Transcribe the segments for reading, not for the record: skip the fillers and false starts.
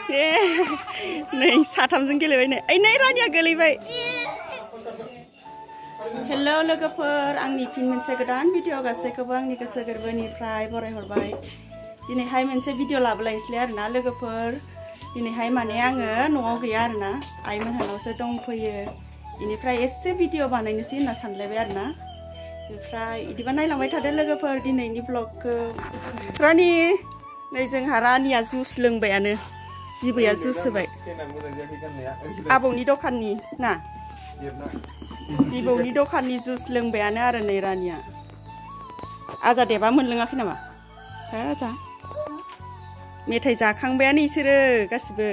नै साथामजों गेलेबाय नै ओइ नै रानिया गोलैबाय हेलौ लोगोफोर आंनि फिन मोनसे गोदान भिडिअ गासैखौबो आंनि गोसो गोरबोनिफ्राय बरायहरबाय दिनैहाय मोनसे भिडिअ लाबोलायनोसै आरोना लोगोफोर दिनैहाय माने आङो न'आव गैया आरोना आइमोनहानावसो दंफैयो बेनिफ्राय एसे भिडिअ बानायनोसै होनना सानलायबाय आरोना ओमफ्राय इदिबा नायलांबाय थादो लोगोफोर दिनैनि ब्लगखौ रानि नै जोंहा रानिया जुस लोंबायानो बिबैया जुस होबाय आबौनि दखाननि ना बिबौनि दखाननि जुस लोंबायानो आरो नै रानिया आजा देबा मोनलोङाखै नामा हो आजा मेथाइ जाखांबायानो इसोरो गासिबो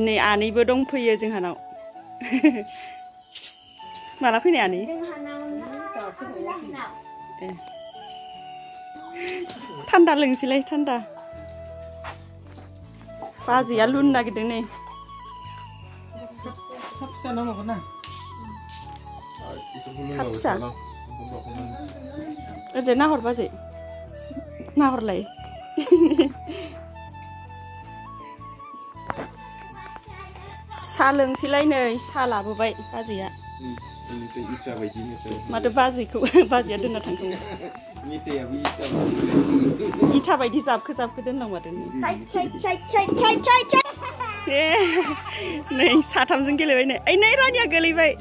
नै आनैबो दंफैयो जोंहानाव माला फैनाय आनै थान्दा लोंसैलाय थान्दा बाजैया लुनो नागिरदों नै फिसा नांगौमोन ना फिसा ओरैजाय नाहर बाजै नाहरलाय सा लोंसैलाय नै सा लाबोबाय बाजैया माथो बाजैया दोनना थांखो इथा बायदि जाबखो दोननांगौ नै साथामजों गेलेबाय नै ओइ नै रानिया गोलैबाय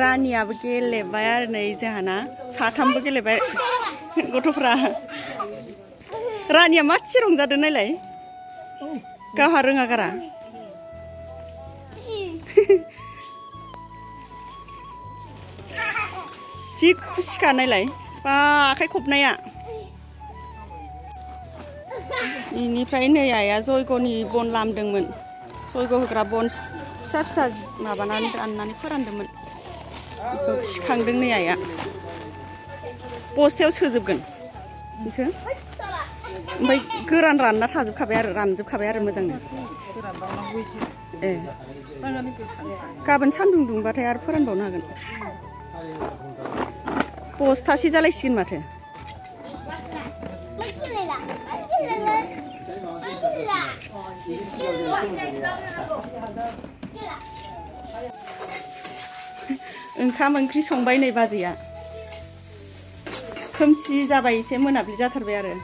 रानियाबो गेलेबाय आरो नै जोंहाना साथामबो गेलेबाय गथ'फ्रा रानिया मासे रंजादों नायलाय गावहा रोङा गारा जि खुसिखा नायलाय बा आखाइ खबनाया बेनिफ्राय नै आइया जयग'नि बन लामदोंमोन जयग' होग्रा बन फिसा फिसा माबानानै राननानै फोरानदोंमोन बेखौ थिखांदों नै आइया बस्थायाव सोजोबगोन बेखौ ओमफ्राय गोरान रानना थाजोबखाबाय आरो रानजोबखाबाय आरो मोजांनो ए गाबोन सान्दुं दुंबाथाय आरो फोरानबावनो हागोन बस्थासे जालायसिगोन माथो ओंखाम ओंख्रि संबाय नै बाजैया खोमसि जाबाय एसे मोनाबिलि जाथारबाय आरो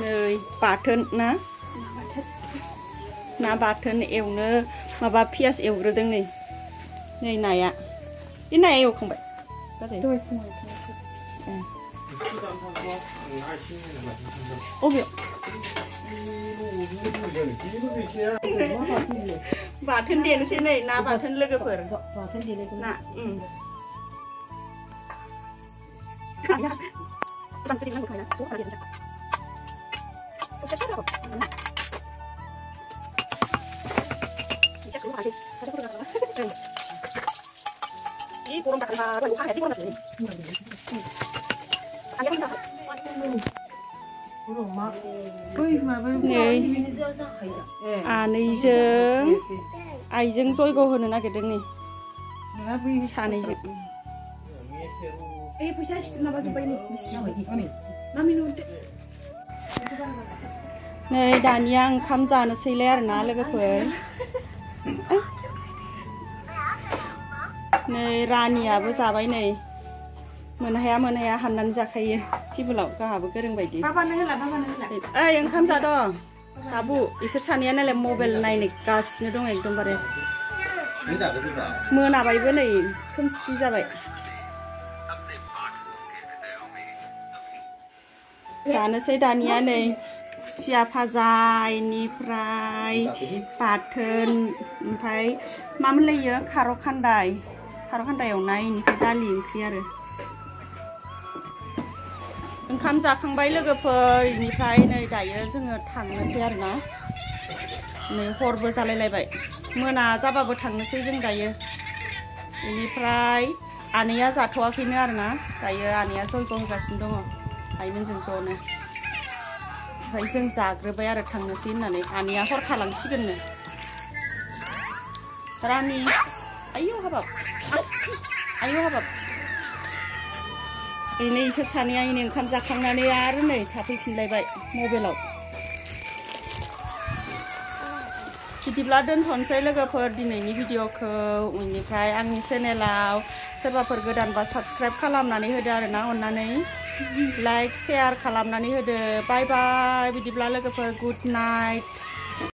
नै बाथोन ना बाथोन एवनो माबा पियास एवग्रोदों नै नाया बे नाया एवखांबाय बाजै बाथोन देनोसै नै ना बाथोन लोगोफोर ना आनैजों आइजों जयग' होनो नागिरदों नै सानैजों नै दानिया ओंखाम जानोसैलाय आरोना लोगोफोर नै रानियाबो जाबाय नै मोनहाया हाननानै जाखायो टेबोलाव गाहाबो गोरों बायदि ओइ ओंखाम जाद' बाबु इसोर सानैया नालाय मबाइल नायगासिनो दं एकदमबारे मोनाबायबो नै खोमसि जाबाय जानोसै दानिया नै खुसिया भाजा इनिफ्राय बाथोन ओमफ्राय मा मोनलायो खार' खान्दाय एवनाय इनिफ्राय दालि ओंख्रि आरो ओंखाम जाखांबाय लोगोफोर इनिफ्राय नै दायो जोङो थांनोसै आरोना नै हरबो जालायलायबाय मोना जाबाबो थांनोसै जों दायो इनिफ्राय आनैया जाथ'वाखैनो आरोना दायो आनैया जयग' होगासिनो दङ आइमोनजों ज'नो ओमफ्राय जों जाग्रोबाय आरो थांनोसै होननानै आनैया हर थालांसिगोननो रानि आयौ हाबाब ini isोर सानैया ini ओंखाम जाखांनानै आरो नै थाफैफिनलायबाय मबाइलाव बिदिब्ला दोनथ'नोसै लोगोफोर दिनैनि भिडिअखौ उननिफ्राय आंनि चेनेलाव सोरबाफोर गोदानबा साबस्क्राइब खालामनानै होदो आरोना अननानै लाइक शेयार खालामनानै होदो बाय बाय बिदिब्ला लोगोफोर गुड नाइट